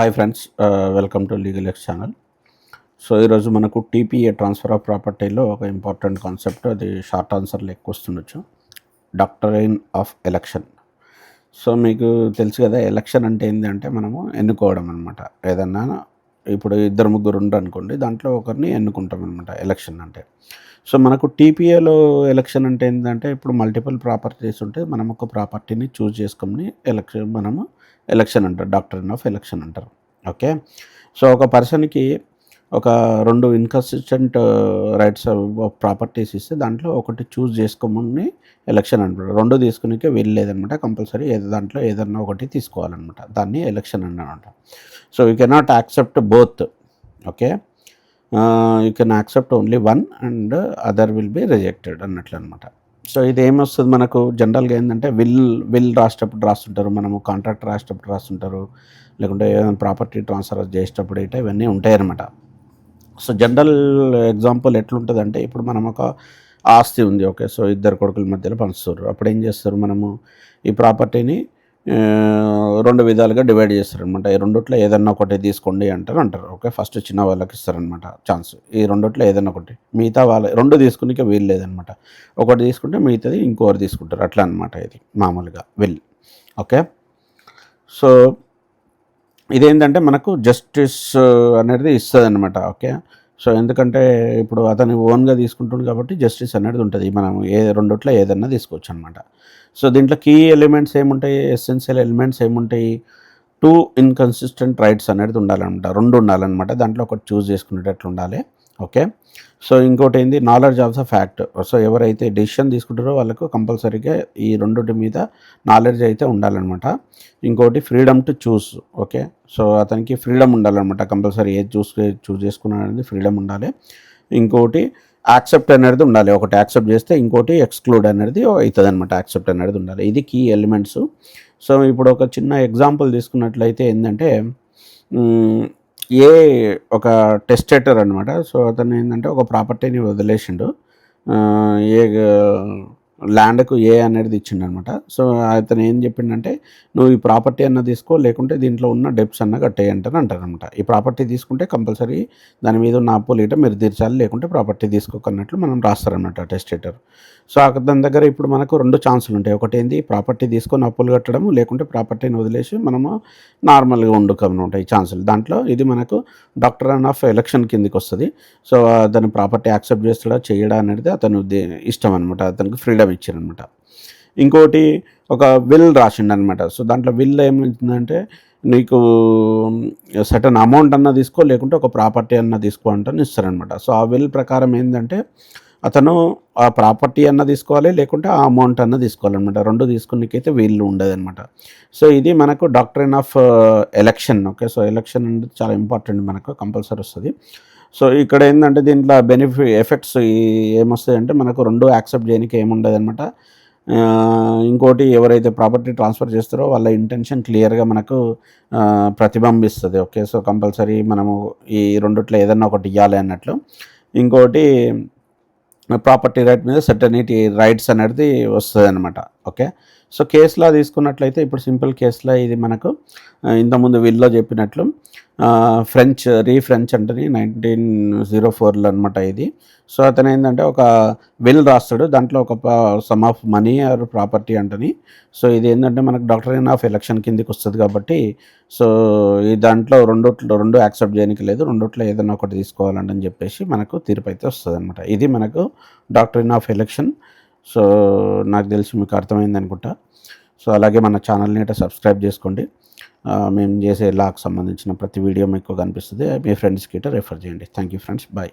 Hi friends, welcome to legal X channel. So ఈరోజు మనకు TPA transfer of ప్రాపర్టీలో ఒక ఇంపార్టెంట్ కాన్సెప్ట్, అది షార్ట్ ఆన్సర్లో ఎక్కువ వస్తుండొచ్చు. Doctrine of election. సో మీకు తెలుసు కదా, ఎలక్షన్ అంటే ఏంటంటే మనము ఎన్నుకోవడం అనమాట. ఏదన్నా ఇప్పుడు ఇద్దరు ముగ్గురు ఉండరు అనుకోండి, దాంట్లో ఒకరిని ఎన్నుకుంటాం అనమాట ఎలక్షన్ అంటే. సో మనకు టీపీఏలో ఎలక్షన్ అంటే ఏంటంటే, ఇప్పుడు మల్టిపుల్ ప్రాపర్టీస్ ఉంటే మనం ఒక ప్రాపర్టీని చూస్ చేసుకొని మనము ఎలక్షన్ అంటారు, డాక్టరైన్ ఆఫ్ ఎలక్షన్ అంటారు. ఓకే. సో ఒక పర్సన్కి ఒక 2 ఇన్కన్సిస్టెంట్ రైట్స్ ఆఫ్ ప్రాపర్టీస్ ఇస్తే దాంట్లో ఒకటి చూస్ చేసుకోమని ఎలక్షన్ అంటారు. 2 తీసుకునికే వీలు లేదనమాట. కంపల్సరీ దాంట్లో ఏదన్నా ఒకటి తీసుకోవాలన్నమాట. దాన్ని ఎలక్షన్ అన్నమాట. So you cannot accept both. Okay. You can accept only one and other will be rejected అన్నట్లు అనమాట. సో ఇది ఏమొస్తుంది మనకు జనరల్గా ఏంటంటే, విల్ రాసేటప్పుడు రాస్తుంటారు, మనము కాంట్రాక్ట్ రాసేటప్పుడు రాస్తుంటారు, లేకుంటే ఏదైనా ప్రాపర్టీ ట్రాన్స్ఫర్ చేసేటప్పుడు ఇట్లా ఇవన్నీ ఉంటాయన్నమాట. సో జనరల్ ఎగ్జాంపుల్ ఎట్లుంటుందంటే, ఇప్పుడు మనం ఒక ఆస్తి ఉంది. ఓకే. సో ఇద్దరు కొడుకుల మధ్యలో పంచుతారు. అప్పుడు ఏం చేస్తారు, మనము ఈ ప్రాపర్టీని 2 విధాలుగా డివైడ్ చేస్తారనమాట. ఈ రెండిట్లో ఏదన్నా ఒకటి తీసుకోండి అంటారు. ఓకే. ఫస్ట్ చిన్న వాళ్ళకి ఇస్తారనమాట ఛాన్స్. ఈ రెండిట్లో ఏదన్నా ఒకటి, మిగతా వాళ్ళ 2 తీసుకునికే వీలు లేదనమాట. ఒకటి తీసుకుంటే మిగతాది ఇంకోరు తీసుకుంటారు, అట్లా అనమాట. ఇది మామూలుగా విల్. ఓకే. సో ఇదేంటంటే మనకు జస్టిస్ అనేది ఇస్తుంది అనమాట. ఓకే. సో ఎందుకంటే ఇప్పుడు అతను ఓన్గా తీసుకుంటుంది కాబట్టి జస్టిస్ అనేది ఉంటుంది. మనం రెండిట్లో ఏదన్నా తీసుకోవచ్చు అనమాట. సో దీంట్లో కీ ఎలిమెంట్స్ ఏముంటాయి, ఎసెన్షియల్ ఎలిమెంట్స్ ఏముంటాయి, 2 ఇన్కన్సిస్టెంట్ రైట్స్ అనేది ఉండాలన్నమాట. 2 ఉండాలన్నమాట. దాంట్లో ఒకటి చూస్ చేసుకునేటట్లు ఉండాలి. ఓకే. సో ఇంకోటి ఏంది, knowledge of the fact. So ఎవరైతే డెసిషన్ తీసుకుంటారో వాళ్ళకు కంపల్సరీగా ఈ రెండింటి మీద నాలెడ్జ్ అయితే ఉండాలన్నమాట. ఇంకోటి freedom to choose. Okay. So అతనికి ఫ్రీడమ్ ఉండాలన్నమాట. కంపల్సరీ ఏది చూస్ చేసుకున్నాడనేది ఫ్రీడమ్ ఉండాలి. ఇంకోటి యాక్సెప్ట్ అనేది ఉండాలి. ఒకటి యాక్సెప్ట్ చేస్తే ఇంకోటి ఎక్స్క్లూడ్ అనేది అవుతుంది అనమాట. యాక్సెప్ట్ అనేది ఉండాలి. ఇది కీ ఎలిమెంట్స్. సో ఇప్పుడు ఒక చిన్న ఎగ్జాంపుల్ తీసుకున్నట్లయితే ఏంటంటే, ఒక టెస్టేటర్ అనమాట. సో అతను ఏంటంటే ఒక ప్రాపర్టీని వదిలేసిండు. ఏ ల్యాండ్కు ఏ అనేది ఇచ్చిండు అనమాట. సో అతను ఏం చెప్పిండంటే, నువ్వు ఈ ప్రాపర్టీ అన్న తీసుకో, లేకుంటే దీంట్లో ఉన్న డెప్స్ అన్న కట్టేయంటారు అంటారనమాట. ఈ ప్రాపర్టీ తీసుకుంటే కంపల్సరీ దాని మీద ఉన్న అప్పులు ఇట మీరు తీర్చాలి, లేకుంటే ప్రాపర్టీ తీసుకోకన్నట్లు మనం రాస్తారనమాట టెస్టేటర్. సో అతని దగ్గర ఇప్పుడు మనకు 2 ఛాన్సులు ఉంటాయి. ఒకటి ఏంది, ప్రాపర్టీ తీసుకొని అప్పులు కట్టడం, లేకుంటే ప్రాపర్టీని వదిలేసి మనము నార్మల్గా వండుకోమన్నమాట. ఈ ఛాన్సులు దాంట్లో ఇది మనకు డాక్టరైన్ ఆఫ్ ఎలక్షన్ కిందికి వస్తుంది. సో అతను ప్రాపర్టీ యాక్సెప్ట్ చేస్తాడా చేయడా అనేది అతను ఇష్టం అనమాట. అతనికి ఫ్రీడమ్ ఇచ్చారనమాట. ఇంకోటి ఒక విల్ రాసిండు అనమాట. సో దాంట్లో విల్ ఏమైందంటే, నీకు సర్టన్ అమౌంట్ అన్నా తీసుకో, లేకుంటే ఒక ప్రాపర్టీ అన్నా తీసుకో అంటే ఇస్తారనమాట. సో ఆ విల్ ప్రకారం ఏంటంటే, అతను ఆ ప్రాపర్టీ అన్న తీసుకోవాలి, లేకుంటే ఆ అమౌంట్ అన్న తీసుకోవాలన్నమాట. 2 తీసుకునేకైతే వీళ్ళు ఉండదన్నమాట. సో ఇది మనకు doctrine of election. Okay. So election అనేది చాలా ఇంపార్టెంట్, మనకు కంపల్సరీ వస్తుంది. సో ఇక్కడ ఏంటంటే, దీంట్లో ఎఫెక్ట్స్ ఏమొస్తాయంటే, మనకు 2 యాక్సెప్ట్ చేయడానికి ఏముండదు అనమాట. ఇంకోటి, ఎవరైతే ప్రాపర్టీ ట్రాన్స్ఫర్ చేస్తారో వాళ్ళ ఇంటెన్షన్ క్లియర్గా మనకు ప్రతిబింబిస్తుంది. ఓకే. సో కంపల్సరీ మనము ఈ రెండిట్లో ఏదన్నా ఒకటి ఇవ్వాలి అన్నట్లు. ఇంకోటి, ప్రాపర్టీ రైట్ మీద సర్టనిటీ రైట్స్ అనేది వస్తుంది అనమాట. ఓకే. సో కేసులా తీసుకున్నట్లయితే, ఇప్పుడు సింపుల్ కేసులో ఇది మనకు ఇంతకుముందు విల్లో చెప్పినట్లు ఫ్రెంచ్ అంటే 1904లో అనమాట ఇది. సో అతను ఏంటంటే ఒక విల్ రాస్తాడు, దాంట్లో ఒక sum of money or property అంటని. సో ఇది ఏంటంటే మనకు డాక్టరైన్ ఆఫ్ ఎలక్షన్ కిందికి వస్తుంది కాబట్టి, సో ఈ దాంట్లో 2 యాక్సెప్ట్ చేయడానికి లేదు, 2లో ఏదైనా ఒకటి తీసుకోవాలని చెప్పేసి మనకు తీర్పు అయితే వస్తుంది అనమాట. ఇది మనకు డాక్టరైన్ ఆఫ్ ఎలక్షన్. సో నాకు తెలిసి మీకు అర్థమైంది అనుకుంటా. సో అలాగే మన ఛానల్ని అయితే సబ్స్క్రైబ్ చేసుకోండి. మేము చేసే లాకు సంబంధించిన ప్రతి వీడియో మీకు కనిపిస్తుంది. మీ ఫ్రెండ్స్కి ఇట్లా రెఫర్ చేయండి. Thank you friends. బాయ్.